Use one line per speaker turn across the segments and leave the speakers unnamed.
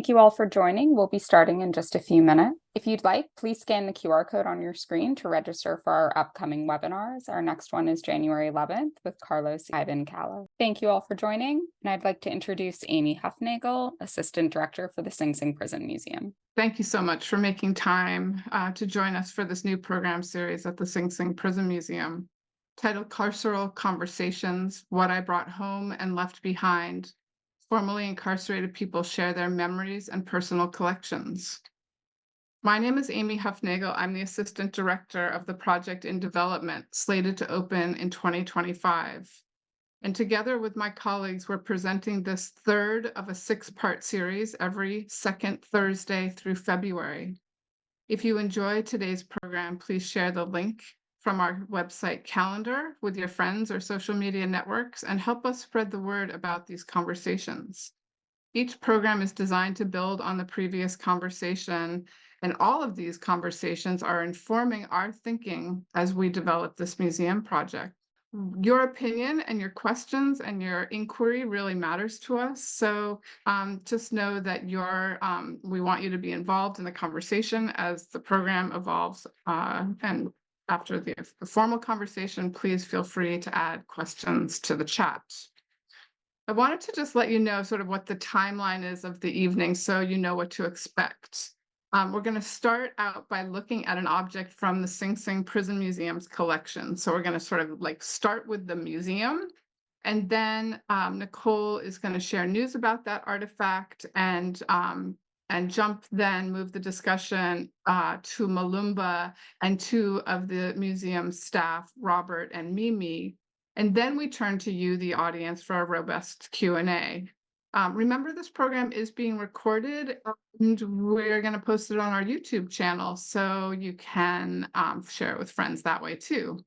Thank you all for joining. We'll be starting in just a few minutes. If you'd like, please scan the QR code on your screen to register for our upcoming webinars. Our next one is January 11th with Carlos Ivan Calaff. Thank you all for joining, and I'd like to introduce Amy Huffnagel, Assistant Director for the Sing Sing Prison Museum.
Thank you so much for making time to join us for this new program series at the Sing Sing Prison Museum, titled Carceral Conversations, What I Brought Home and Left Behind. Formerly incarcerated people share their memories and personal collections. My name is Amy Huffnagel. I'm the Assistant Director of the project in development, slated to open in 2025. And together with my colleagues, we're presenting this third of a 6-part series every second Thursday through February. If you enjoy today's program, please share the link from our website calendar with your friends or social media networks and help us spread the word about these conversations. Each program is designed to build on the previous conversation, and all of these conversations are informing our thinking as we develop this museum project. Your opinion and your questions and your inquiry really matters to us. So just know that we want you to be involved in the conversation as the program evolves. And after the formal conversation, please feel free to add questions to the chat. I wanted to just let you know sort of what the timeline is of the evening so you know what to expect. We're going to start out by looking at an object from the Sing Sing Prison Museum's collection. So we're going to sort of like start with the museum, and then Nicole is going to share news about that artifact and move the discussion to Mulumba and 2 of the museum staff, Robert and Mimi. And then we turn to you, the audience, for a robust Q&A. Remember, this program is being recorded, and we're going to post it on our YouTube channel, so you can share it with friends that way too.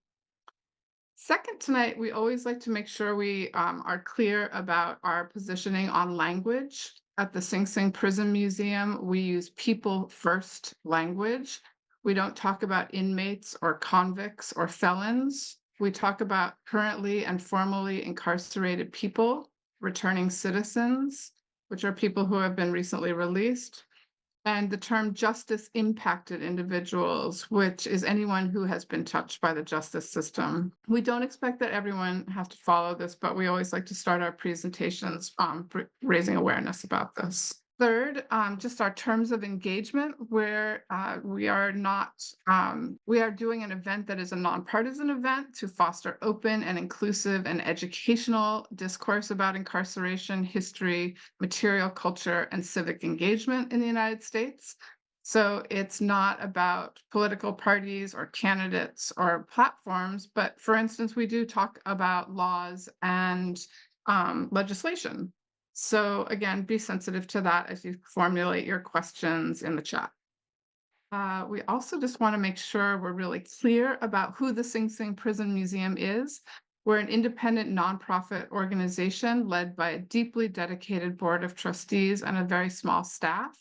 Second, tonight, we always like to make sure we are clear about our positioning on language. At the Sing Sing Prison Museum, we use people-first language. We don't talk about inmates or convicts or felons. We talk about currently and formerly incarcerated people, returning citizens, which are people who have been recently released, and the term justice impacted individuals, which is anyone who has been touched by the justice system. We don't expect that everyone has to follow this, but we always like to start our presentations raising awareness about this. Third, just our terms of engagement, where we are doing an event that is a nonpartisan event to foster open and inclusive and educational discourse about incarceration, history, material culture, and civic engagement in the United States. So it's not about political parties or candidates or platforms, but for instance, we do talk about laws and legislation. So again, be sensitive to that as you formulate your questions in the chat. We also just want to make sure we're really clear about who the Sing Sing Prison Museum is. We're an independent nonprofit organization led by a deeply dedicated board of trustees and a very small staff.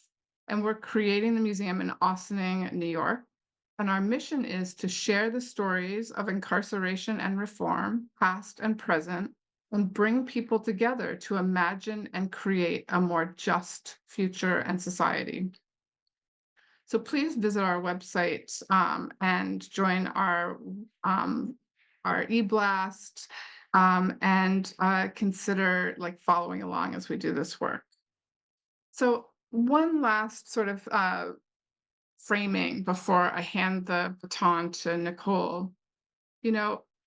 And we're creating the museum in Ossining, New York. And our mission is to share the stories of incarceration and reform, past and present, and bring people together to imagine and create a more just future and society. So please visit our website and join our e-blast and consider following along as we do this work. So one last sort of framing before I hand the baton to Nicole.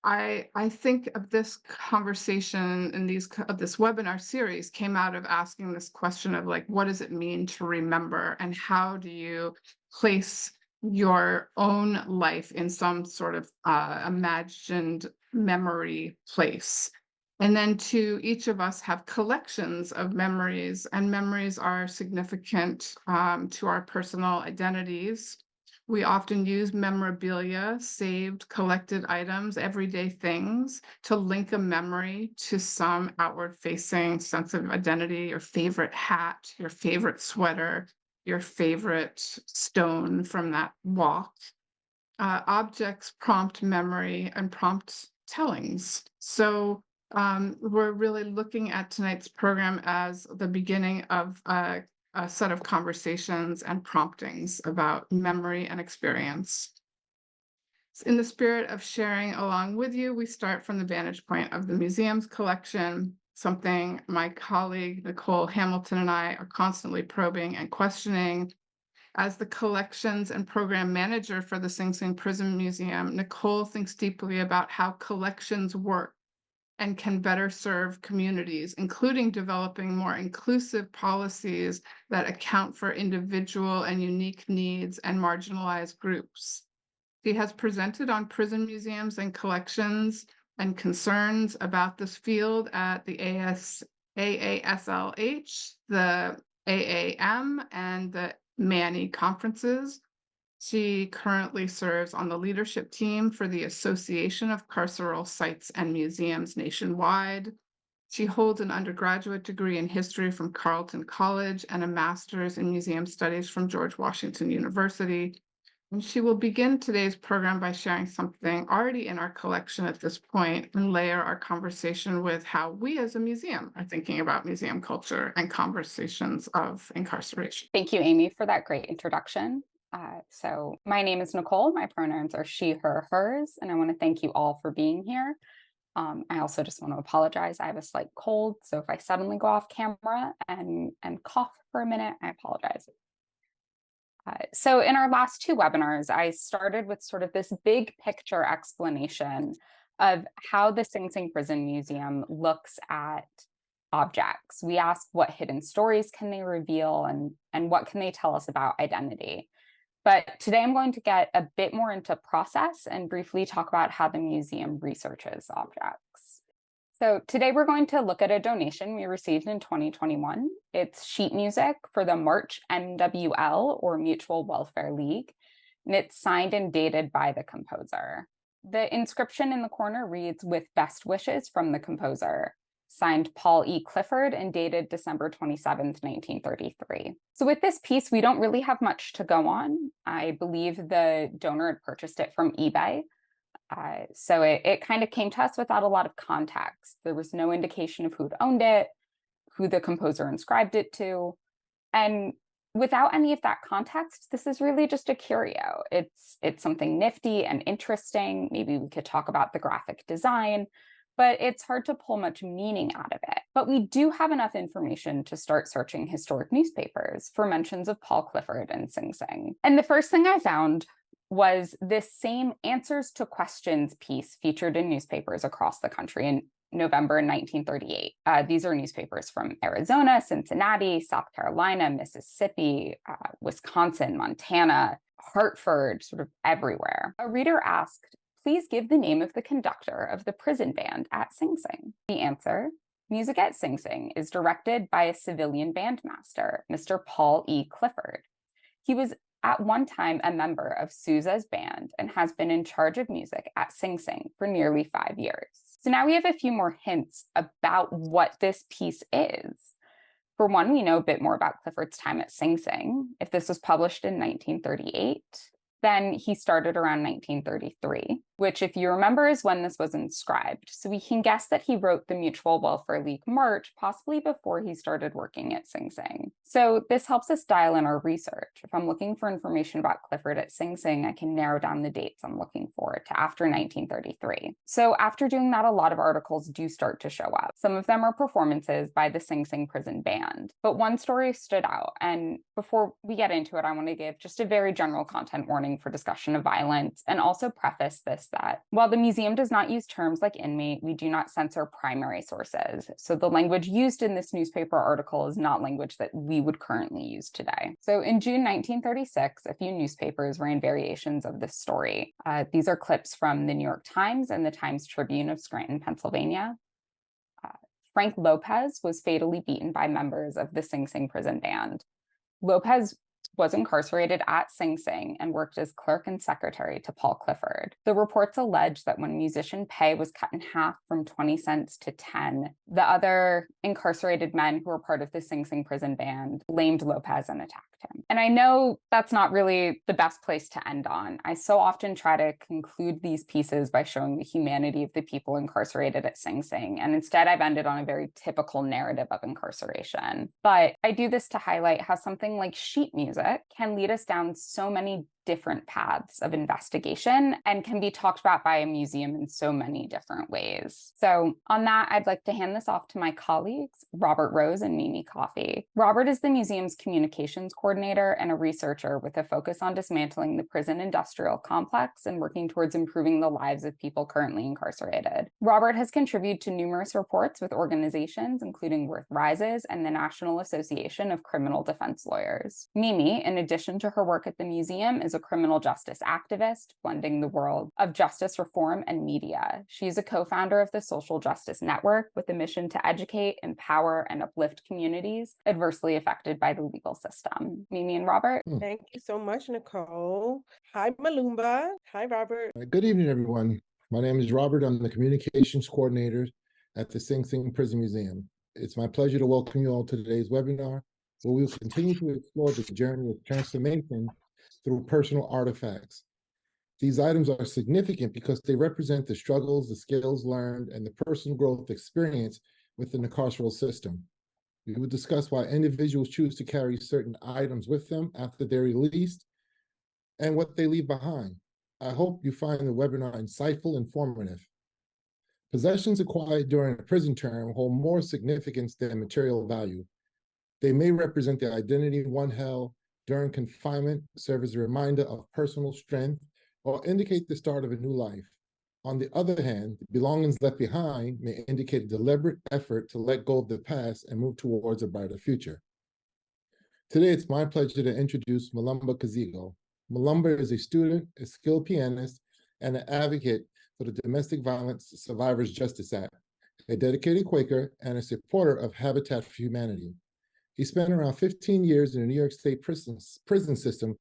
I think of this conversation and this webinar series came out of asking this question of what does it mean to remember, and how do you place your own life in some sort of imagined memory place? And then each of us have collections of memories, and memories are significant to our personal identities. We often use memorabilia, saved, collected items, everyday things, to link a memory to some outward-facing sense of identity, your favorite hat, your favorite sweater, your favorite stone from that walk. Objects prompt memory and prompt tellings. So we're really looking at tonight's program as the beginning of a a set of conversations and promptings about memory and experience. In the spirit of sharing along with you, we start from the vantage point of the museum's collection, something my colleague Nicole Hamilton and I are constantly probing and questioning. As the collections and program manager for the Sing Sing Prison Museum, Nicole thinks deeply about how collections work and can better serve communities, including developing more inclusive policies that account for individual and unique needs and marginalized groups. She has presented on prison museums and collections and concerns about this field at the AASLH, the AAM, and the Manny conferences. She currently serves on the leadership team for the Association of Carceral Sites and Museums nationwide. She holds an undergraduate degree in history from Carleton College and a master's in museum studies from George Washington University. And she will begin today's program by sharing something already in our collection at this point and layer our conversation with how we as a museum are thinking about museum culture and conversations of incarceration.
Thank you, Amy, for that great introduction. So my name is Nicole. My pronouns are she, her, hers, and I want to thank you all for being here. I also just want to apologize. I have a slight cold, so if I suddenly go off camera and cough for a minute, I apologize. So in our last two webinars, I started with sort of this big picture explanation of how the Sing Sing Prison Museum looks at objects. We asked what hidden stories can they reveal and what can they tell us about identity. But today I'm going to get a bit more into process and briefly talk about how the museum researches objects. So today we're going to look at a donation we received in 2021. It's sheet music for the March MWL, or Mutual Welfare League, and it's signed and dated by the composer. The inscription in the corner reads, "With best wishes from the composer," signed Paul E. Clifford and dated December 27th, 1933. So with this piece, we don't really have much to go on. I believe the donor had purchased it from eBay. So it kind of came to us without a lot of context. There was no indication of who'd owned it, who the composer inscribed it to. And without any of that context, this is really just a curio. It's something nifty and interesting. Maybe we could talk about the graphic design, but it's hard to pull much meaning out of it. But we do have enough information to start searching historic newspapers for mentions of Paul Clifford and Sing Sing. And the first thing I found was this same answers to questions piece featured in newspapers across the country in November 1938. These are newspapers from Arizona, Cincinnati, South Carolina, Mississippi, Wisconsin, Montana, Hartford, sort of everywhere. A reader asked, "Please give the name of the conductor of the prison band at Sing Sing." The answer: music at Sing Sing is directed by a civilian bandmaster, Mr. Paul E. Clifford. He was at one time a member of Sousa's band and has been in charge of music at Sing Sing for nearly 5 years. So now we have a few more hints about what this piece is. For one, we know a bit more about Clifford's time at Sing Sing. If this was published in 1938, then he started around 1933, which, if you remember, is when this was inscribed. So we can guess that he wrote the Mutual Welfare League March possibly before he started working at Sing Sing. So this helps us dial in our research. If I'm looking for information about Clifford at Sing Sing, I can narrow down the dates I'm looking for to after 1933. So after doing that, a lot of articles do start to show up. Some of them are performances by the Sing Sing Prison Band, but one story stood out. And before we get into it, I want to give just a very general content warning for discussion of violence, and also preface this that while the museum does not use terms like inmate, we do not censor primary sources. So the language used in this newspaper article is not language that we would currently use today. So in June 1936, a few newspapers ran variations of this story. These are clips from the New York Times and the Times Tribune of Scranton, Pennsylvania. Frank Lopez was fatally beaten by members of the Sing Sing Prison Band. Lopez was incarcerated at Sing Sing and worked as clerk and secretary to Paul Clifford. The reports allege that when musician pay was cut in half from 20 cents to 10, the other incarcerated men who were part of the Sing Sing Prison Band blamed Lopez and attacked him. And I know that's not really the best place to end on. I so often try to conclude these pieces by showing the humanity of the people incarcerated at Sing Sing, and instead I've ended on a very typical narrative of incarceration. But I do this to highlight how something like sheet music can lead us down so many different paths of investigation and can be talked about by a museum in so many different ways. So on that, I'd like to hand this off to my colleagues, Robert Rose and Mimi Coffey. Robert is the museum's communications coordinator and a researcher with a focus on dismantling the prison industrial complex and working towards improving the lives of people currently incarcerated. Robert has contributed to numerous reports with organizations, including Worth Rises and the National Association of Criminal Defense Lawyers. Mimi, in addition to her work at the museum, is a criminal justice activist, blending the world of justice reform and media. She's a co-founder of the Social Justice Network with a mission to educate, empower, and uplift communities adversely affected by the legal system. Mimi and Robert.
Thank you so much, Nicole. Hi, Mulumba. Hi, Robert.
Good evening, everyone. My name is Robert. I'm the communications coordinator at the Sing Sing Prison Museum. It's my pleasure to welcome you all to today's webinar, where we'll continue to explore the journey of transformation through personal artifacts. These items are significant because they represent the struggles, the skills learned, and the personal growth experienced within the carceral system. We will discuss why individuals choose to carry certain items with them after they're released and what they leave behind. I hope you find the webinar insightful and informative. Possessions acquired during a prison term hold more significance than material value. They may represent the identity one held during confinement, serve as a reminder of personal strength, or indicate the start of a new life. On the other hand, the belongings left behind may indicate a deliberate effort to let go of the past and move towards a brighter future. Today, it's my pleasure to introduce Mulumba Kazigo. Mulumba is a student, a skilled pianist, and an advocate for the Domestic Violence Survivors Justice Act, a dedicated Quaker, and a supporter of Habitat for Humanity. He spent around 15 years in the New York State prison system,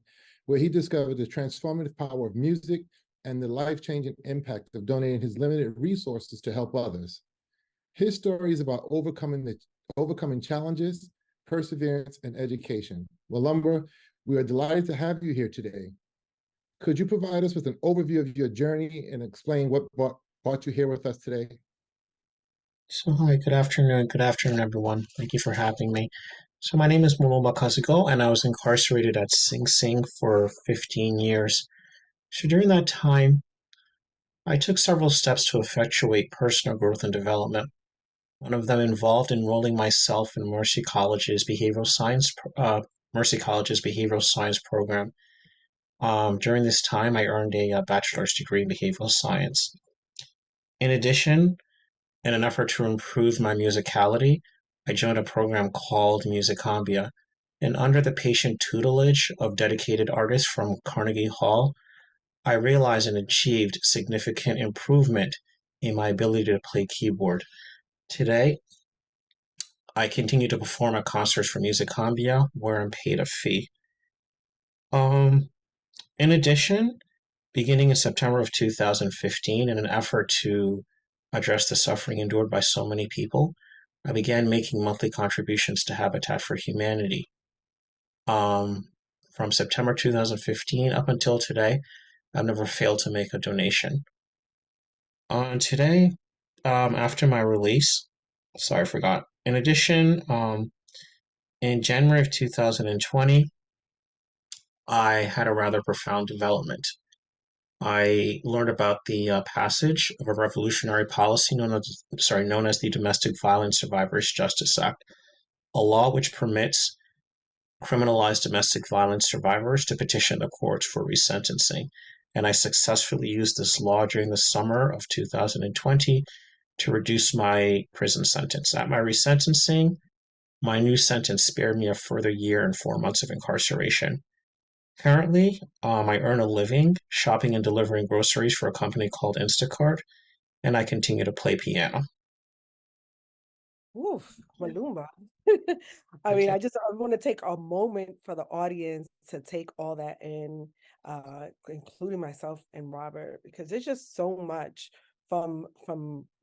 where he discovered the transformative power of music and the life-changing impact of donating his limited resources to help others. His story is about overcoming challenges, perseverance, and education. Mulumba, we are delighted to have you here today. Could you provide us with an overview of your journey and explain what brought you here with us today?
So hi, good afternoon, everyone. Thank you for having me. So my name is Mulumba Kazigo, and I was incarcerated at Sing Sing for 15 years. So during that time, I took several steps to effectuate personal growth and development. One of them involved enrolling myself in Mercy College's behavioral science program. During this time, I earned a bachelor's degree in behavioral science. In addition, in an effort to improve my musicality, I joined a program called Musicambia, and under the patient tutelage of dedicated artists from Carnegie Hall, I realized and achieved significant improvement in my ability to play keyboard. Today, I continue to perform at concerts for Musicambia, where I'm paid a fee. In addition, beginning in September of 2015, in an effort to address the suffering endured by so many people, I began making monthly contributions to Habitat for Humanity. From September 2015 up until today, I've never failed to make a donation. Today, after my release, sorry, I forgot. In addition, in January of 2020, I had a rather profound development. I learned about the passage of a revolutionary policy known as the Domestic Violence Survivors Justice Act, a law which permits criminalized domestic violence survivors to petition the courts for resentencing. And I successfully used this law during the summer of 2020 to reduce my prison sentence. At my resentencing, my new sentence spared me a further year and 4 months of incarceration. Currently, I earn a living shopping and delivering groceries for a company called Instacart, and I continue to play piano.
Oof, Mulumba. I
Thank
mean,
you.
I want to take a moment for the audience to take all that in, including myself and Robert, because there's just so much from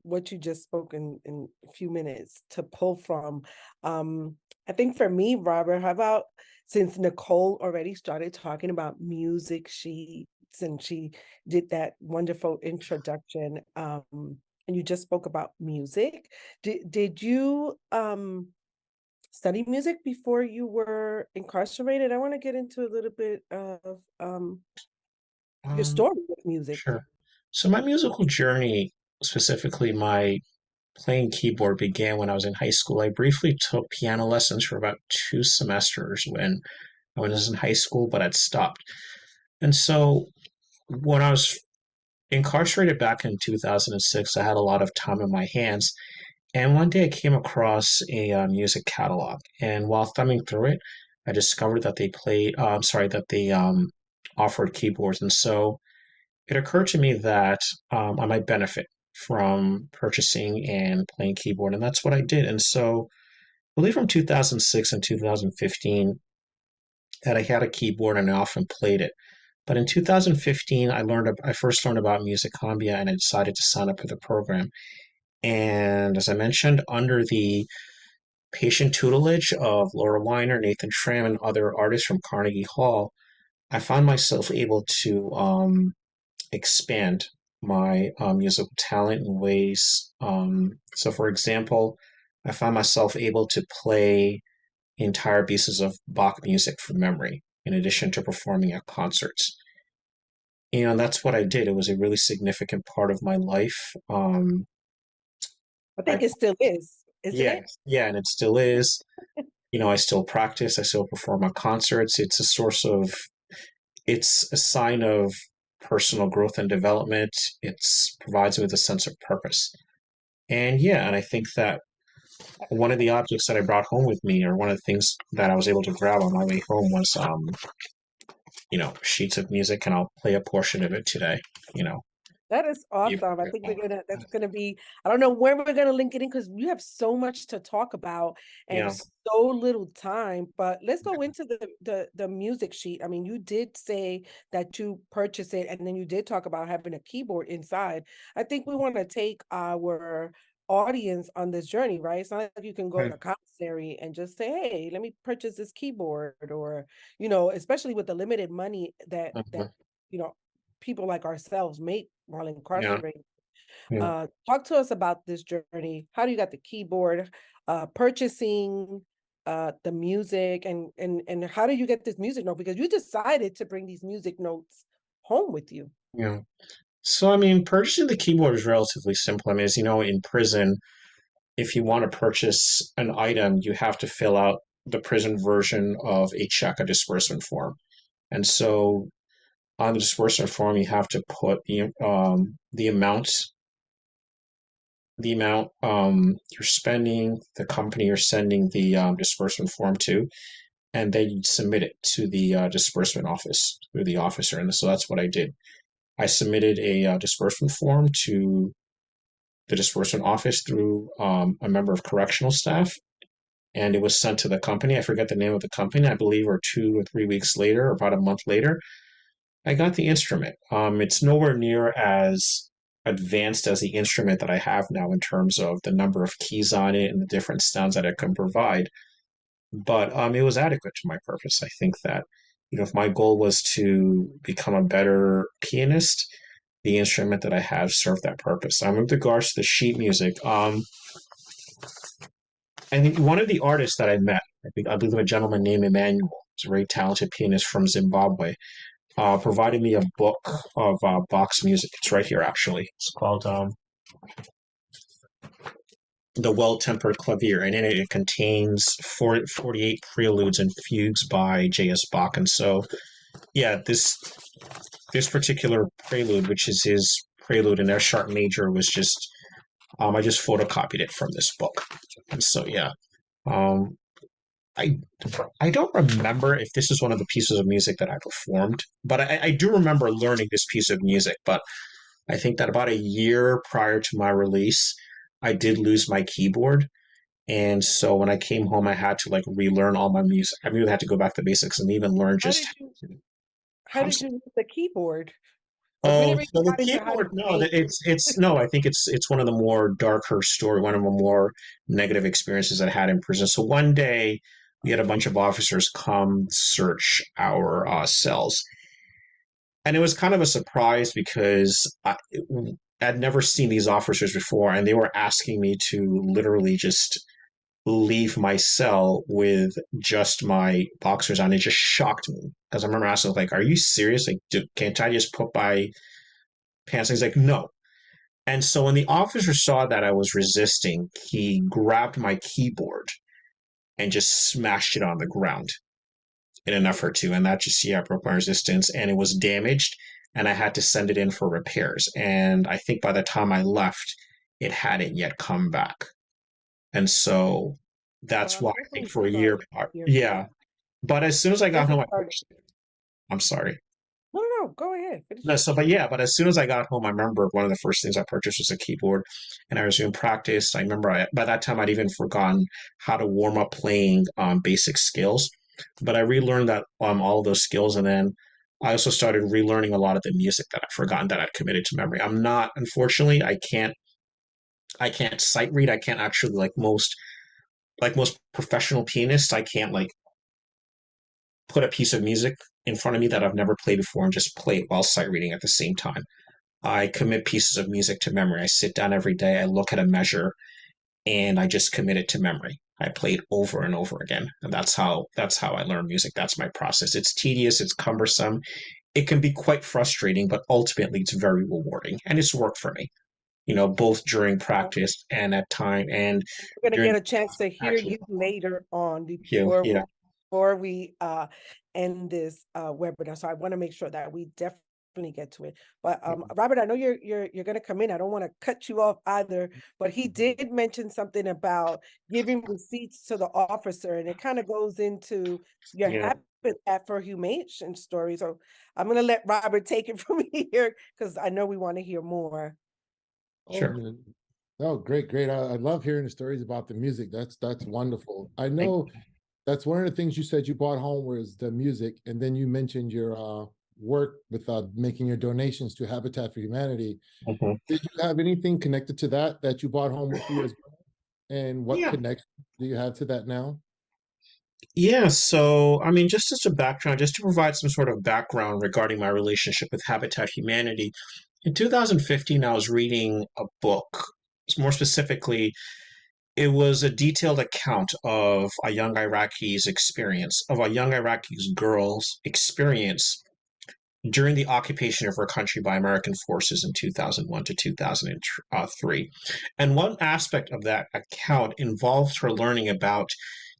what you just spoke in a few minutes to pull from. I think for me, Robert, how about, since Nicole already started talking about music sheets and she did that wonderful introduction, and you just spoke about music. Did you study music before you were incarcerated? I want to get into a little bit of your
Um,
story with music.
sure. So my musical journey, specifically my playing keyboard, began when I was in high school. I briefly took piano lessons for about 2 semesters when I was in high school, but I'd stopped. And so when I was incarcerated back in 2006, I had a lot of time in my hands. And one day I came across a music catalog. And while thumbing through it, I discovered that they offered keyboards. And so it occurred to me that I might benefit from purchasing and playing keyboard. And that's what I did. And so I believe from 2006 and 2015 that I had a keyboard and I often played it. But in 2015, I first learned about Music Columbia and I decided to sign up for the program. And as I mentioned, under the patient tutelage of Laura Weiner, Nathan Schramm, and other artists from Carnegie Hall, I found myself able to expand my musical talent in ways. So, for example, I found myself able to play entire pieces of Bach music from memory, in addition to performing at concerts. That's what I did. It was a really significant part of my life.
I
I,
think it still is, isn't
yeah,
it?
yeah, and it still is. I still practice, I still perform at concerts. It's a sign of personal growth and development. It's provides me with a sense of purpose. And yeah, and I think that one of the objects that I brought home with me, or one of the things that I was able to grab on my way home was, sheets of music, and I'll play a portion of it today, you know.
That is awesome. I think that's gonna be, I don't know where we're gonna link it in because we have so much to talk about and
Yeah,
so little time. But let's go into the music sheet. I mean, you did say that you purchased it and then you did talk about having a keyboard inside. I think we want to take our audience on this journey, right? It's not like you can go
right.
to commissary and just say, hey, let me purchase this keyboard, or, especially with the limited money that
Mhm.
people like ourselves make while
Yeah,
incarcerated.
yeah,
Talk to us about this journey. How do you got the keyboard, purchasing the music, and how do you get this music note? Because you decided to bring these music notes home with you.
yeah. So, I mean, purchasing the keyboard is relatively simple. I mean, as you know, in prison, if you want to purchase an item, you have to fill out the prison version of a check, a disbursement form. And so on the disbursement form, you have to put the amount you're spending, the company you're sending the disbursement form to, and then you submit it to the disbursement office through the officer. And so that's what I did. I submitted a disbursement form to the disbursement office through a member of correctional staff, and it was sent to the company. I forget the name of the company. I believe, or 2 or 3 weeks later, or about a month later, I got the instrument. It's nowhere near as advanced as the instrument that I have now in terms of the number of keys on it and the different sounds that it can provide. But it was adequate to my purpose. I think that, if my goal was to become a better pianist, the instrument that I have served that purpose. With regards to the sheet music, I think one of the artists that I met, I believe a gentleman named Emmanuel, he's a very talented pianist from Zimbabwe, provided me a book of Bach's music. It's right here, actually. It's called The Well-Tempered Clavier, and in it, it contains 48 preludes and fugues by J.S. Bach. And so, yeah, this particular prelude, which is his prelude in F sharp major, was just I just photocopied it from this book. And so, yeah. Um, I I don't remember if this is one of the pieces of music that I performed, but I do remember learning this piece of music. But I think that about a year prior to my release, I did lose my keyboard. And so when I came home, I had to like relearn all my music. I really had to go back to basics and even learn
How
just
did you how
how
did you use the keyboard? Because we
Oh,
didn't really
so the
got into how
keyboard,
you
no,
paint.
it's no, I think it's one of the more darker story, one of the more negative experiences I had in prison. So one day we had a bunch of officers come search our cells, and it was kind of a surprise because I'd never seen these officers before, and they were asking me to literally just leave my cell with just my boxers on. It just shocked me because I remember asking, like, "Are you serious? Like, can't I just put my pants?" He's like, "No." And so when the officer saw that I was resisting, he grabbed my keyboard and just smashed it on the ground in an effort to, and that just, yeah, broke my resistance, and it was damaged, and I had to send it in for repairs. And I think by the time I left, it hadn't yet come back. And so
Well,
that's
I'm
why I think
definitely
for a year,
sorry to hear
yeah.
that.
But as soon as I got home,
Definitely sorry.
I'm sorry.
No, no, no. Go ahead. Finish
No,
your
so, but yeah, but as soon as I got home, I remember one of the first things I purchased was a keyboard, and I was doing practice. I remember by that time I'd even forgotten how to warm up playing basic skills, but I relearned that all of those skills, and then I also started relearning a lot of the music that I'd forgotten that I'd committed to memory. I'm not, unfortunately, I can't sight read. I can't actually like most professional pianists. I can't like put a piece of music in front of me that I've never played before and just play it while sight reading at the same time. I commit pieces of music to memory. I sit down every day, I look at a measure, and I just commit it to memory. I play it over and over again. And that's how I learn music. That's my process. It's tedious, it's cumbersome. It can be quite frustrating, but ultimately it's very rewarding. And it's worked for me, both during practice and at time and
We're gonna
during
get a chance to hear
actual
you later on
you. Yeah,
before we end this webinar. So I want to make sure that we definitely get to it. But Robert, I know you're gonna come in. I don't want to cut you off either, but he did mention something about giving receipts to the officer, and it kind of goes into your
yeah,
Habitat for Humane story. So I'm gonna let Robert take it from here because I know we want to hear more.
Oh,
sure.
man. Oh, great, great. I love hearing the stories about the music. That's wonderful. I
Thank
know that's one of the things you said you brought home was the music, and then you mentioned your work with making your donations to Habitat for Humanity.
you. Mhm.
Did you have anything connected to that you brought home with you as well? And what
Yeah.
connection do you have to that now?
Yeah, so I mean, just as a background, just to provide some sort of background regarding my relationship with Habitat Humanity, in 2015, I was reading a book. More specifically, it was a detailed account of a young Iraqi girl's experience during the occupation of her country by American forces in 2001 to 2003. And one aspect of that account involved her learning about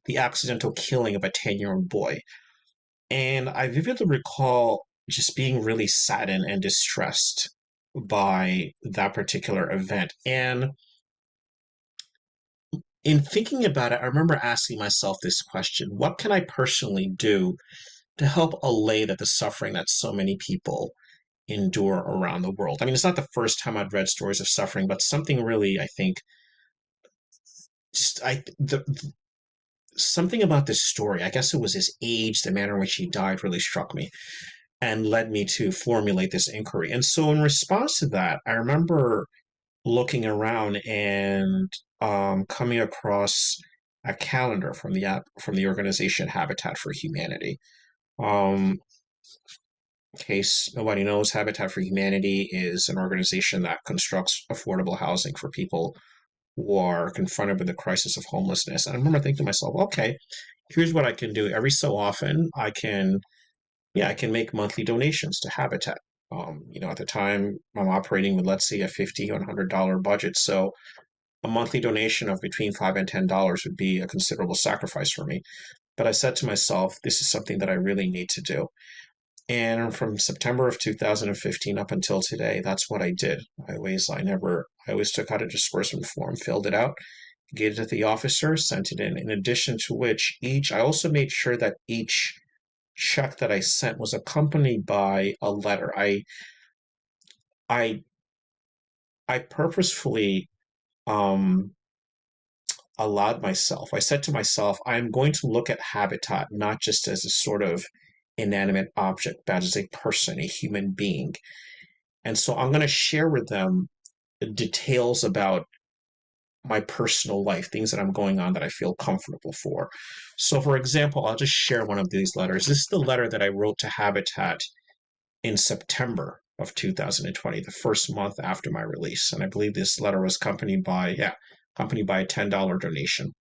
the accidental killing of a 10-year-old boy. And I vividly recall just being really saddened and distressed by that particular event. And in thinking about it, I remember asking myself this question: what can I personally do to help allay the suffering that so many people endure around the world? I mean, it's not the first time I'd read stories of suffering, but something really, I think, just something about this story, I guess it was his age, the manner in which he died, really struck me and led me to formulate this inquiry. And so, in response to that, I remember looking around and coming across a calendar from the organization Habitat for Humanity. Um, in case nobody knows, Habitat for Humanity is an organization that constructs affordable housing for people who are confronted with the crisis of homelessness. And I remember thinking to myself, okay, here's what I can do. Every so often, I can make monthly donations to Habitat. At the time, I'm operating with, let's say, a $50 or $100 budget. So a monthly donation of between $5 and $10 would be a considerable sacrifice for me. But I said to myself, this is something that I really need to do. And from September of 2015 up until today, that's what I did. I always took out a disbursement form, filled it out, gave it to the officer, sent it in. In addition to which, I also made sure that each check that I sent was accompanied by a letter. I I purposefully um I said to myself, I'm going to look at Habitat not just as a sort of inanimate object, but as a person, a human being. And so I'm going to share with them details about my personal life, things that I'm going on that I feel comfortable for. So, for example, I'll just share one of these letters. This is the letter that I wrote to Habitat in September of 2020, the first month after my release. And I believe this letter was accompanied by a $10 donation.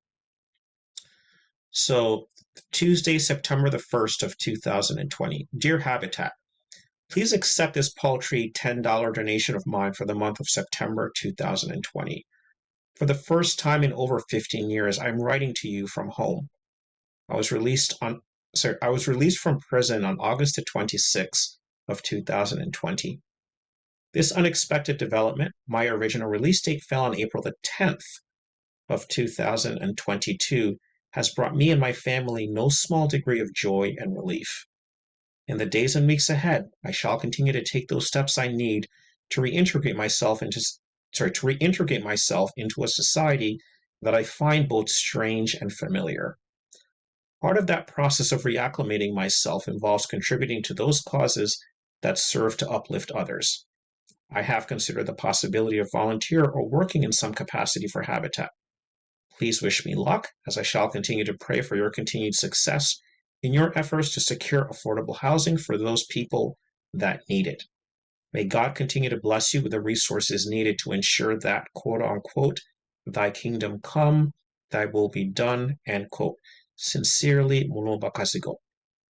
So, Tuesday, September the 1st of 2020. Dear Habitat, please accept this paltry $10 donation of mine for the month of September 2020. For the first time in over 15 years, I'm writing to you from home. I was released from prison on August the 26th of 2020. This unexpected development, my original release date fell on April the 10th of 2022, has brought me and my family no small degree of joy and relief. In the days and weeks ahead, I shall continue to take those steps I need to reintegrate myself into a society that I find both strange and familiar. Part of that process of reacclimating myself involves contributing to those causes that serve to uplift others. I have considered the possibility of volunteer or working in some capacity for Habitat. Please wish me luck, as I shall continue to pray for your continued success in your efforts to secure affordable housing for those people that need it. May God continue to bless you with the resources needed to ensure that, quote unquote, thy kingdom come, thy will be done, end quote. Sincerely, Mulumba Kazigo.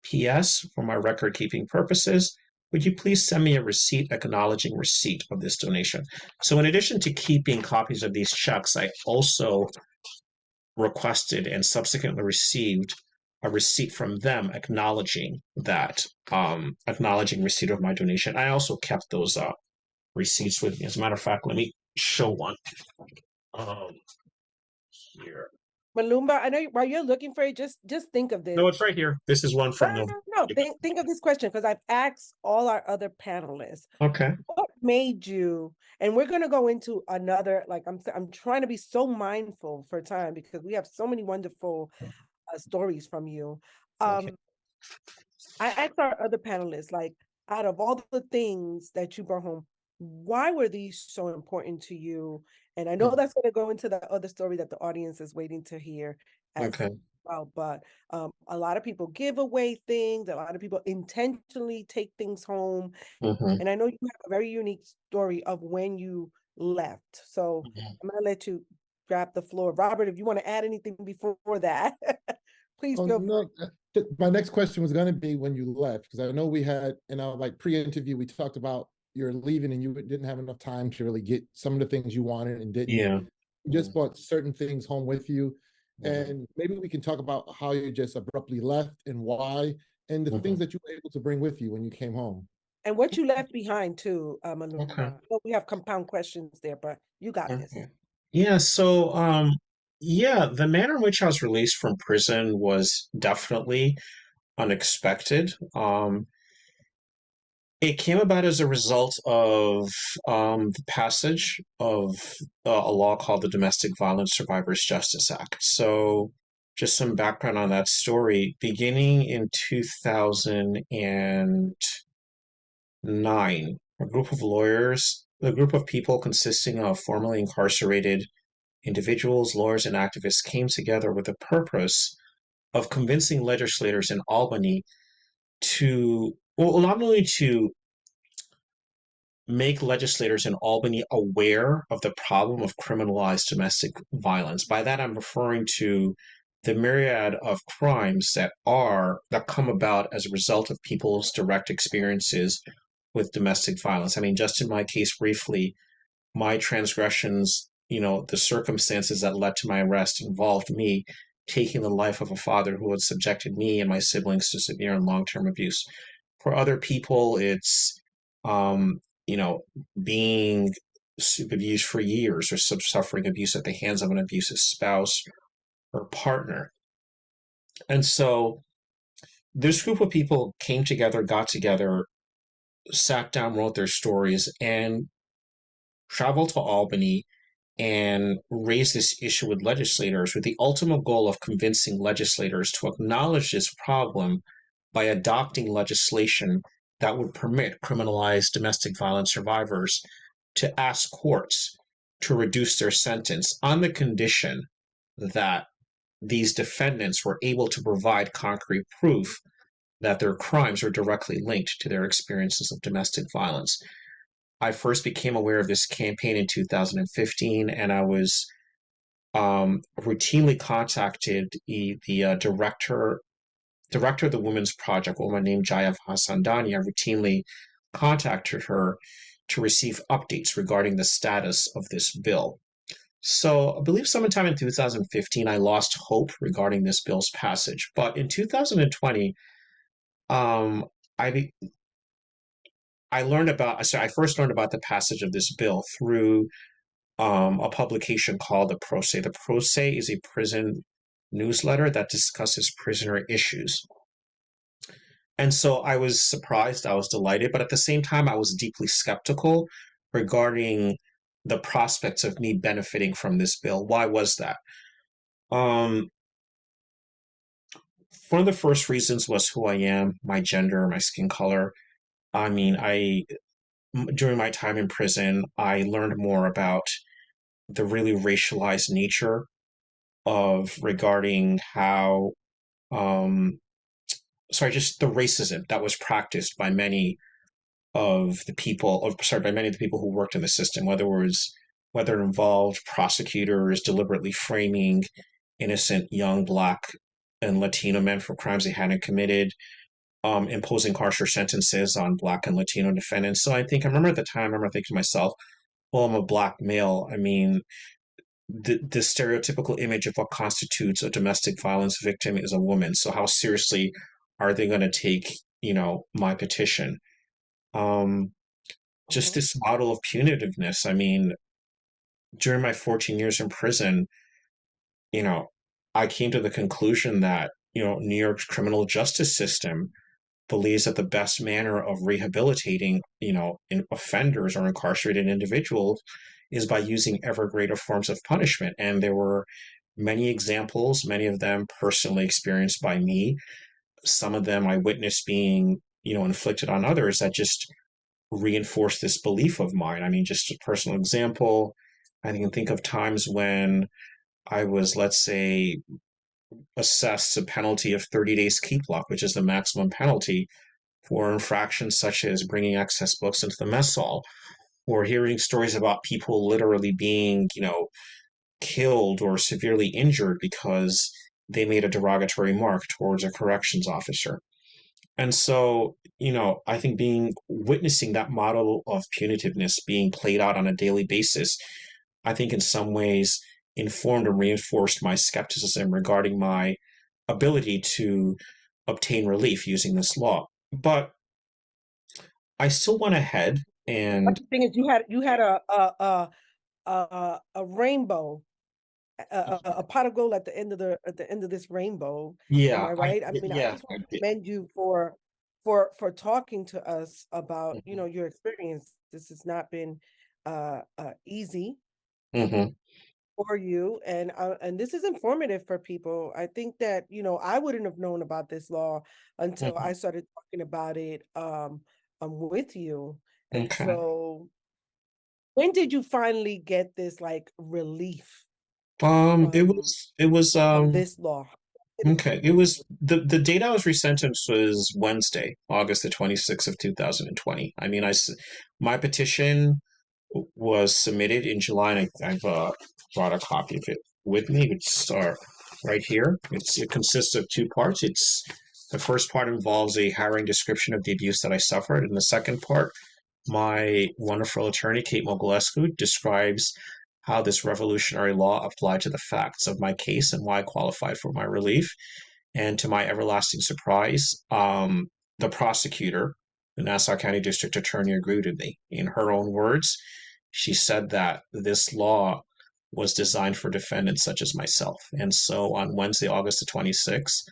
P.S. For my record-keeping purposes, would you please send me a receipt acknowledging receipt of this donation? So in addition to keeping copies of these checks, I also requested and subsequently received a receipt from them acknowledging receipt of my donation. I also kept those receipts with me. As a matter of fact, let me show one here.
Mulumba, I know while you're looking for it, just think of this.
No, it's right here. This is one from
No. Think of this question, because I've asked all our other panelists.
Okay.
What made you? And we're going to go into another. Like I'm trying to be so mindful for time because we have so many wonderful stories from you.
Okay.
I asked our other panelists, like, out of all the things that you brought home, why were these so important to you? And I know that's going to go into the other story that the audience is waiting to hear as well. But a lot of people give away things. A lot of people intentionally take things home. And I know you have a very unique story of when you left. So I'm going to let you grab the floor. Robert, if you want to add anything before that, please feel free.
No, my next question was going to be when you left, because I know we had in our pre-interview, we talked about you're leaving and you didn't have enough time to really get some of the things you wanted and didn't.
Yeah.
You just brought certain things home with you. And maybe we can talk about how you just abruptly left and why, and the things that you were able to bring with you when you came home.
And what you left behind too, Mulumba. Well, we have compound questions there, but you got this.
Yeah, so the manner in which I was released from prison was definitely unexpected. It came about as a result of the passage of a law called the Domestic Violence Survivors Justice Act. So just some background on that story. Beginning in 2009, a group of people consisting of formerly incarcerated individuals, lawyers, and activists came together with the purpose of convincing legislators in Albany not only to make legislators in Albany aware of the problem of criminalized domestic violence. By that, I'm referring to the myriad of crimes that come about as a result of people's direct experiences with domestic violence. I mean, just in my case, briefly, my transgressions, the circumstances that led to my arrest involved me taking the life of a father who had subjected me and my siblings to severe and long-term abuse. For other people, it's, being abused for years or suffering abuse at the hands of an abusive spouse or partner. And so this group of people got together, sat down, wrote their stories, and traveled to Albany and raised this issue with legislators with the ultimate goal of convincing legislators to acknowledge this problem by adopting legislation that would permit criminalized domestic violence survivors to ask courts to reduce their sentence on the condition that these defendants were able to provide concrete proof that their crimes were directly linked to their experiences of domestic violence. I first became aware of this campaign in 2015, and I was routinely contacted the director of the Women's Project, a woman named Jaya Hasandani. I routinely contacted her to receive updates regarding the status of this bill. So I believe sometime in 2015, I lost hope regarding this bill's passage. But in 2020, um, I I first learned about the passage of this bill through a publication called the Pro Se. The Pro Se is a prison newsletter that discusses prisoner issues. And so I was surprised, I was delighted, but at the same time, I was deeply skeptical regarding the prospects of me benefiting from this bill. Why was that? Um, One of the first reasons was who I am, my gender, my skin color. I mean, during my time in prison, I learned more about the really racialized nature of regarding how, um, just the racism that was practiced by many by many of the people who worked in the system, whether it involved prosecutors deliberately framing innocent young Black and Latino men for crimes they hadn't committed, imposing harsher sentences on Black and Latino defendants. So I remember at the time, I remember thinking to myself, well, I'm a Black male. I mean, the stereotypical image of what constitutes a domestic violence victim is a woman. So how seriously are they going to take, my petition? Um, just
Mhm.
this model of punitiveness. I mean, during my 14 years in prison, you know, I came to the conclusion that, New York's criminal justice system believes that the best manner of rehabilitating, offenders or incarcerated individuals is by using ever greater forms of punishment. And there were many examples, many of them personally experienced by me, some of them I witnessed being, inflicted on others that just reinforce this belief of mine. I mean, just a personal example, I can think of times when I was, let's say, assessed a penalty of 30 days keep lock, which is the maximum penalty for infractions such as bringing excess books into the mess hall, or hearing stories about people literally being, killed or severely injured because they made a derogatory remark towards a corrections officer. And so, I think witnessing that model of punitiveness being played out on a daily basis, I think in some ways informed and reinforced my skepticism regarding my ability to obtain relief using this law. But I still went ahead
But
and
the thing is, you had a rainbow, a pot of gold at the end of this rainbow. Am
yeah,
I right? I mean, I
yeah,
just want to commend you for talking to us about
hmm
your experience. This has not been easy
hmm
for you, and this is informative for people. I think that I wouldn't have known about this law until I started talking about it with you, and
okay.
so. When did you finally get this like relief
It
from
was it was
this law? Did it
okay. It was the date I was resentenced was Wednesday, August the 26th of 2020. I mean, my petition was submitted in July, and I've brought a copy of it with me. It's right here. It consists of two parts. The first part involves a harrowing description of the abuse that I suffered, and the second part, my wonderful attorney, Kate Mogilescu, describes how this revolutionary law applied to the facts of my case and why I qualified for my relief. And to my everlasting surprise, the prosecutor, the Nassau County District Attorney, agreed with me. In her own words, she said that this law was designed for defendants such as myself. And so on Wednesday, August the 26th,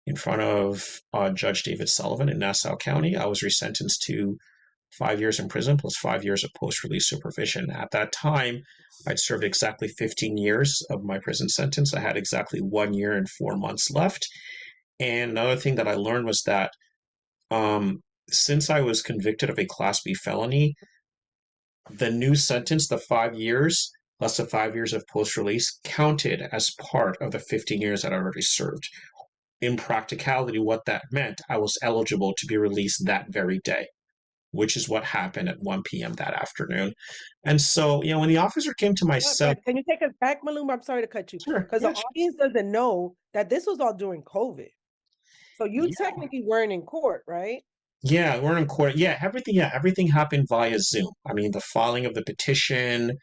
in front of Judge David Sullivan in Nassau County, I was resentenced to 5 years in prison plus 5 years of post-release supervision. At that time, I'd served exactly 15 years of my prison sentence. I had exactly 1 year and 4 months left. And another thing that I learned was that since I was convicted of a Class B felony, the new sentence, the 5 years plus the 5 years of post release, counted as part of the 15 years that I already served. In practicality, what that meant, I was eligible to be released that very day, which is what happened at 1 p.m. that afternoon. And so, when the officer came to my cell,
But can you take us back, Mulumba? I'm sorry to cut you,
sure,
because the
yeah, sure.
audience doesn't know that this was all during COVID. So you
Yeah.
technically weren't in court, right?
Yeah, we're in court. Everything happened via Zoom. I mean, the filing of the petition,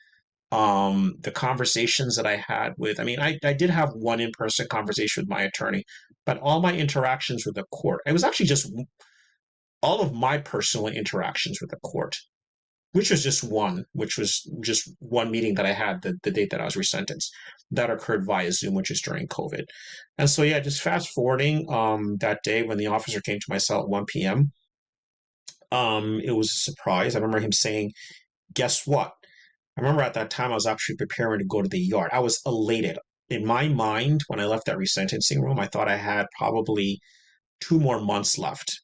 the conversations that I had with, I did have one in-person conversation with my attorney, but all my interactions with the court, it was actually just all of my personal interactions with the court, which was just one meeting that I had the date that I was resentenced, that occurred via Zoom, which is during COVID. And so, yeah, just fast forwarding, that day when the officer came to my cell at 1 p.m., it was a surprise. I remember him saying, "Guess what?" I remember at that time I was actually preparing to go to the yard. I was elated. In my mind, when I left that resentencing room, I thought I had probably 2 more months left.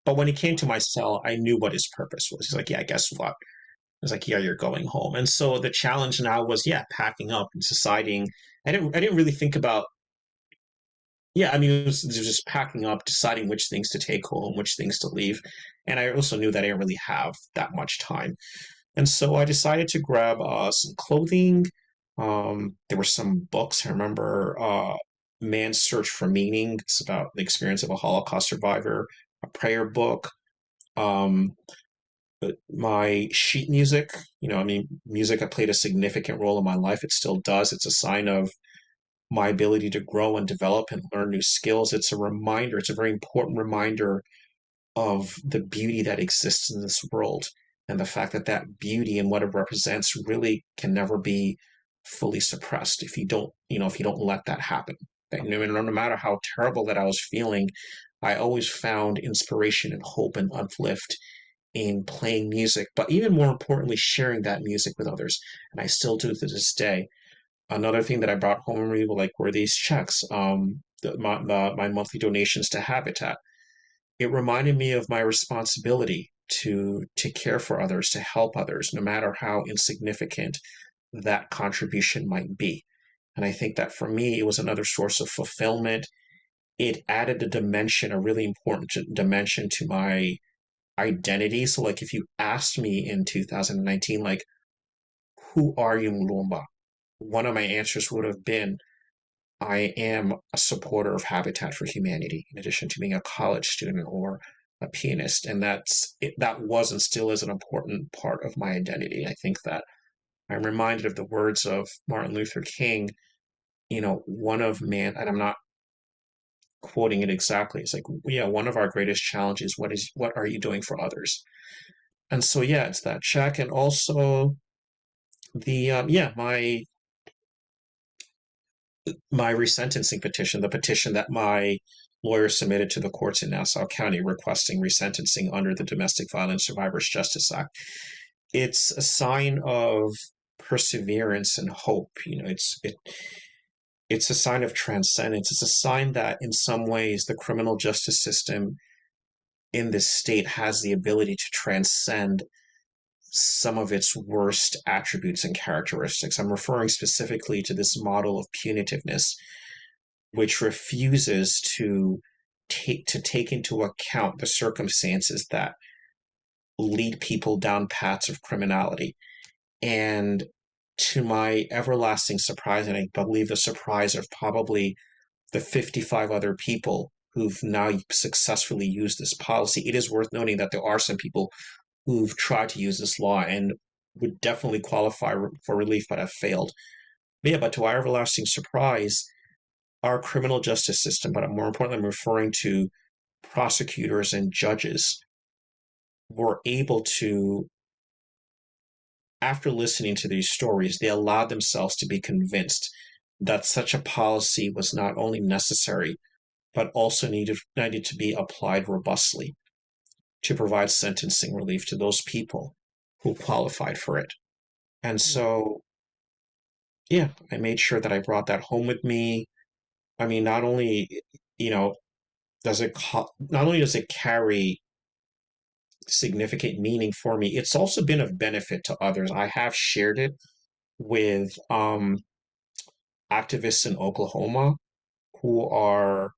But when he came to my cell, I knew what his purpose was. He's like, "Yeah, guess what?" I was like, "Yeah, you're going home." And so the challenge now was, packing up and deciding. I didn't really think about. It was just packing up, deciding which things to take home, which things to leave. And I also knew that I didn't really have that much time. And so I decided to grab some clothing. There were some books. I remember Man's Search for Meaning. It's about the experience of a Holocaust survivor, a prayer book. Um, my sheet music, music that played a significant role in my life. It still does. It's a sign of my ability to grow and develop and learn new skills. It's a reminder. It's a very important reminder of the beauty that exists in this world, and the fact that that beauty and what it represents really can never be fully suppressed if you don't let that happen. No matter how terrible that I was feeling, I always found inspiration and hope and uplift in playing music, but even more importantly, sharing that music with others. And I still do to this day. Another thing that I brought home with me were these checks, my monthly donations to Habitat. It reminded me of my responsibility to care for others, to help others, no matter how insignificant that contribution might be. And I think that for me, it was another source of fulfillment. It added a really important dimension to my identity. So, like, if you asked me in 2019, like, who are you, Mulumba? One of my answers would have been, I am a supporter of Habitat for Humanity, in addition to being a college student or a pianist. And that was and still is an important part of my identity. I think that I'm reminded of the words of Martin Luther King, and I'm not quoting it exactly. It's like, one of our greatest challenges, what are you doing for others? And so, it's that check. And also my resentencing petition, the petition that my lawyer submitted to the courts in Nassau County requesting resentencing under the Domestic Violence Survivors Justice Act. It's a sign of perseverance and hope. It's a sign of transcendence. It's a sign that in some ways the criminal justice system in this state has the ability to transcend some of its worst attributes and characteristics. I'm referring specifically to this model of punitiveness, which refuses to take into account the circumstances that lead people down paths of criminality. And to my everlasting surprise, and I believe the surprise of probably the 55 other people who've now successfully used this policy, it is worth noting that there are some people who've tried to use this law and would definitely qualify for relief but have failed. But to our everlasting surprise, our criminal justice system, but more importantly, I'm referring to prosecutors and judges, were able to, after listening to these stories, they allowed themselves to be convinced that such a policy was not only necessary, but also needed to be applied robustly to provide sentencing relief to those people who qualified for it. And so, I made sure that I brought that home with me. Not only, does it carry significant meaning for me. It's also been of benefit to others. I have shared it with activists in Oklahoma who are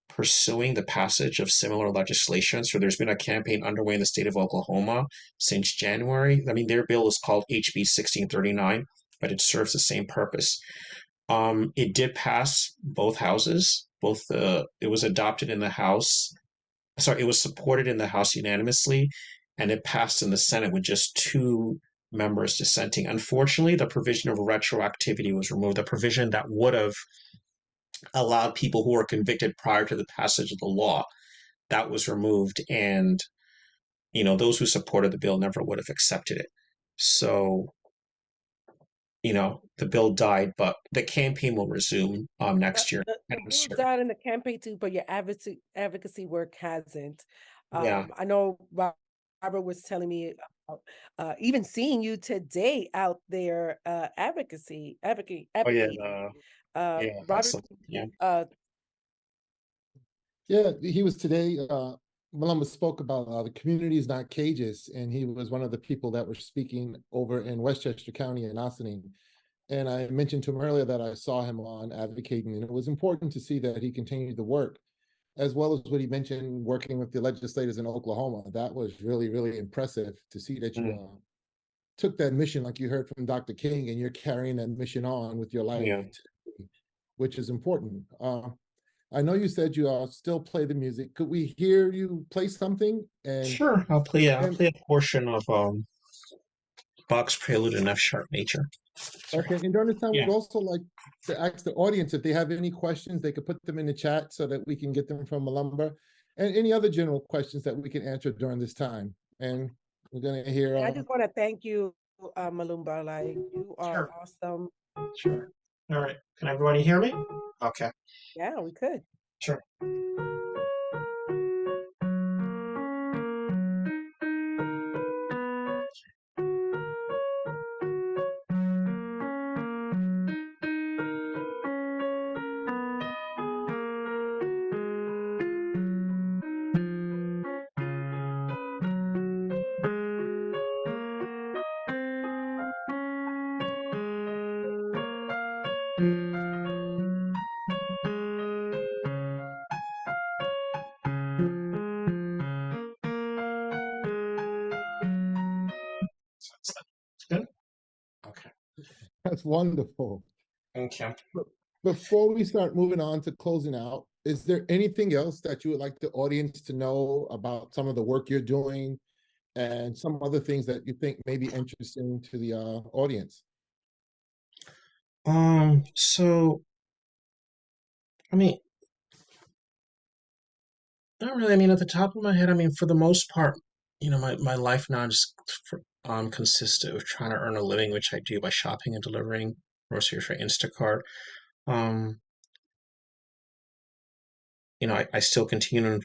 pursuing the passage of similar legislation. So there's been a campaign underway in the state of Oklahoma since January. I mean, their bill is called HB 1639, but it serves the same purpose. It did pass both houses. It was adopted in the House. Sorry, it was supported in the House unanimously, and it passed in the Senate with just 2 members dissenting. Unfortunately, the provision of retroactivity was removed, the provision that would have allowed people who were convicted prior to the passage of the law. That was removed, and those who supported the bill never would have accepted it. So, the bill died, but the campaign will resume next year.
The bill died in the campaign too, but your advocacy work hasn't.
Yeah.
I know Robert was telling me about even seeing you today out there advocating.
Oh yeah.
Robert,
Yeah.
Yeah, he was today. Mulumba spoke about the community is not cages, and he was one of the people that were speaking over in Westchester County in Ossining. And I mentioned to him earlier that I saw him on advocating, and it was important to see that he continued the work, as well as what he mentioned working with the legislators in Oklahoma. That was really, really impressive to see that you took that mission, like you heard from Dr. King, and you're carrying that mission on with your life,
Yeah.
today, which is important. I know you said you still play the music. Could we hear you play something? And
Sure, I'll play a portion of Bach's Prelude in F sharp major.
okay, and during this time,
Yeah.
we'd also like to ask the audience if they have any questions, they could put them in the chat so that we can get them from Mulumba, and any other general questions that we can answer during this time. And we're gonna hear.
I just want to thank you, Mulumba. Like, you are
Sure.
awesome.
Sure. All right. Can everybody hear me? Okay.
Yeah, we could.
Sure. Good. Okay.
That's wonderful.
Okay.
Before we start moving on to closing out, is there anything else that you would like the audience to know about some of the work you're doing and some other things that you think may be interesting to the audience?
So, I mean, not really. I mean, at the top of my head, I mean, for the most part, my life now just consists of trying to earn a living, which I do by shopping and delivering groceries for Instacart. Um, I still continue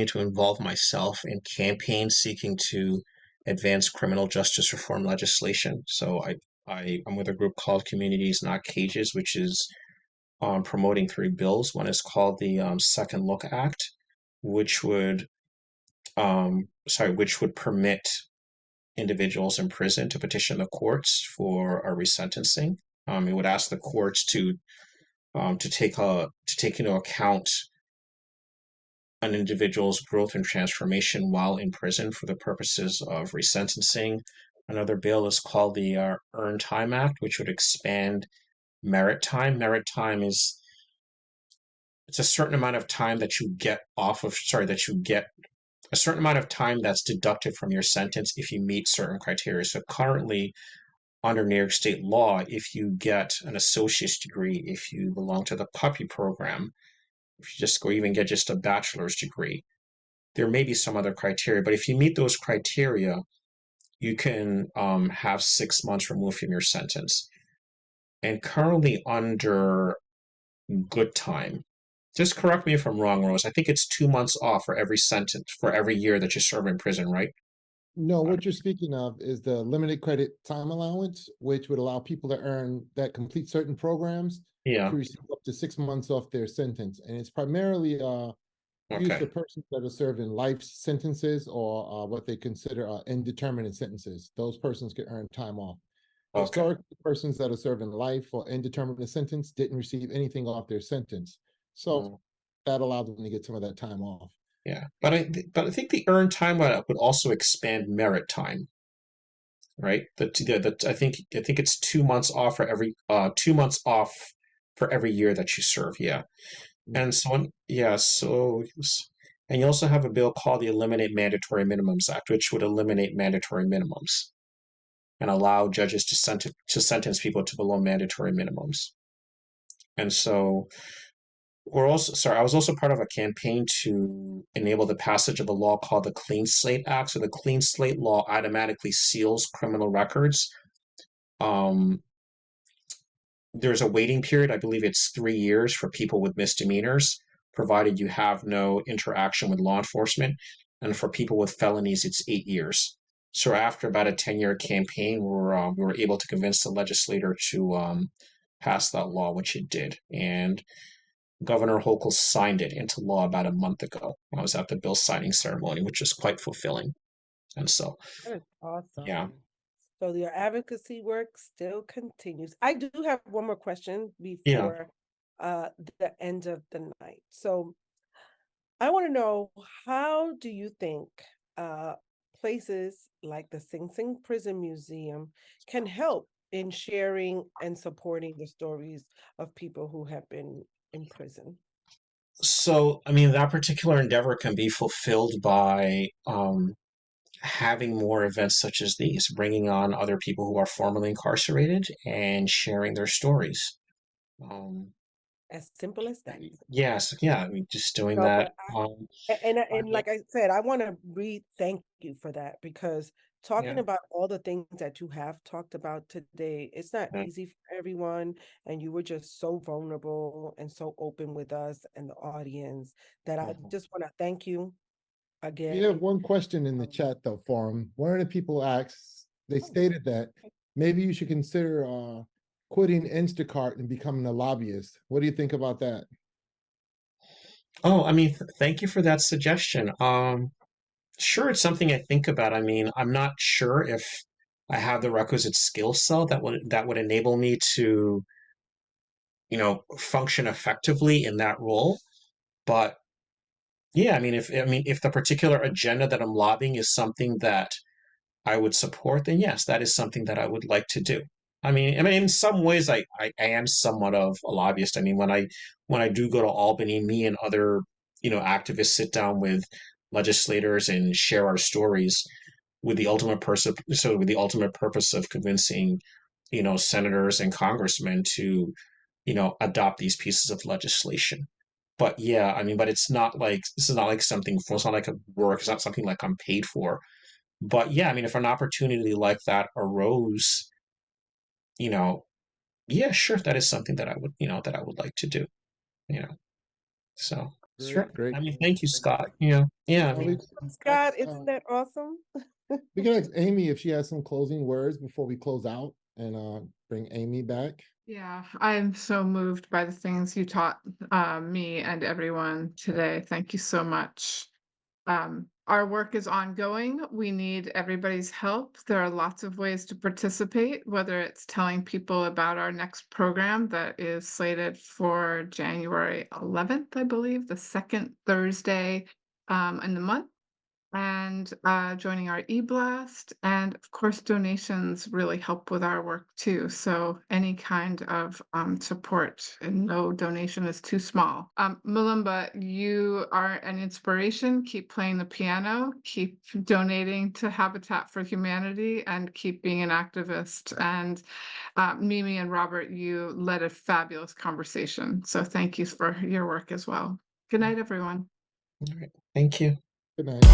to involve myself in campaigns seeking to advance criminal justice reform legislation. So I'm with a group called Communities Not Cages, which is promoting 3 bills. One is called the Second Look Act, which would permit individuals in prison to petition the courts for a resentencing. It would ask the courts to take into account an individual's growth and transformation while in prison for the purposes of resentencing. Another bill is called the Earn Time Act, which would expand merit time. Merit time it's a certain amount of time that you get a certain amount of time that's deducted from your sentence if you meet certain criteria. So currently, under New York state law, if you get an associate's degree, if you belong to the puppy program, if you just go even get just a bachelor's degree, there may be some other criteria, but if you meet those criteria, you can have 6 months removed from your sentence. And currently under good time, just correct me if I'm wrong, Rose, I think it's 2 months off for every sentence, for every year that you serve in prison, right?
No, what you're speaking of is the limited credit time allowance, which would allow people to earn that complete certain programs
Yeah.
to receive up to 6 months off their sentence. And it's primarily Used for
Okay.
persons that are serving life sentences or what they consider indeterminate sentences. Those persons can earn time off.
Okay.
Historically, persons that are serving life or indeterminate sentence didn't receive anything off their sentence. So
Mm,
that allowed them to get some of that time off.
yeah. But I think the earned time would also expand merit time, right? I think it's 2 months off for every 2 months off for every year that you serve. Yeah. And so on, yeah, and you also have a bill called the Eliminate Mandatory Minimums Act, which would eliminate mandatory minimums and allow judges to sentence people to below mandatory minimums. And so I was also part of a campaign to enable the passage of a law called the Clean Slate Act. So the Clean Slate law automatically seals criminal records. Um, there's a waiting period. I believe it's 3 years for people with misdemeanors, provided you have no interaction with law enforcement. And for people with felonies, it's 8 years. So after about a 10-year campaign, we were able to convince the legislator to pass that law, which it did. And Governor Hochul signed it into law about a month ago. I was at the bill signing ceremony, which was quite fulfilling. And so,
That is
yeah,
awesome. So your advocacy work still continues. I do have one more question
yeah.
before the end of the night. So I want to know, how do you think places like the Sing Sing Prison Museum can help in sharing and supporting the stories of people who have been in prison?
So, I mean, that particular endeavor can be fulfilled by having more events such as these, bringing on other people who are formerly incarcerated and sharing their stories. Um,
As simple as that.
yes, yeah, I mean, just doing
No,
that.
but and
I-
like I said, I want to thank you for that, because talking
yeah,
about all the things that you have talked about today, it's not
yeah,
easy for everyone, and you were just so vulnerable and so open with us and the audience that I
mhm.
just want to thank you
We have
again.
one question in the
Um,
chat though, forum. One of the people asked, they
oh,
stated that
okay.
maybe you should consider quitting Instacart and becoming a lobbyist. What do you think about that?
Oh, I mean, thank you for that suggestion. Sure, it's something I think about. I mean, I'm not sure if I have the requisite skill set that would enable me to, function effectively in that role. But yeah, I mean, if the particular agenda that I'm lobbying is something that I would support, then yes, that is something that I would like to do. In some ways, I am somewhat of a lobbyist. I mean, when I do go to Albany, me and other activists sit down with legislators and share our stories with the ultimate purpose of convincing senators and congressmen to adopt these pieces of legislation. But yeah, I mean, but it's not like this is not like something for it's not like a work. It's not something like I'm paid for. But yeah, I mean, if an opportunity like that arose, you know, yeah, sure, that is something that I would like to do, you know. So sure.
Great, great.
I mean, thank you,
Thank you.
Scott. Yeah, I
We
mean,
can
Scott,
ask,
isn't that awesome?
we can ask Amy if she has some closing words before we close out and bring Amy back.
Yeah, I'm so moved by the things you taught me and everyone today. Thank you so much. Our work is ongoing. We need everybody's help. There are lots of ways to participate, whether it's telling people about our next program that is slated for January 11th, I believe, the second Thursday in the month, and joining our e-blast. And of course, donations really help with our work too. So any kind of support, and no donation is too small. Mulumba, you are an inspiration. Keep playing the piano, keep donating to Habitat for Humanity, and keep being an activist. And Mimi and Robert, you led a fabulous conversation. So thank you for your work as well. Good night, everyone.
all right. Thank you.
Good night.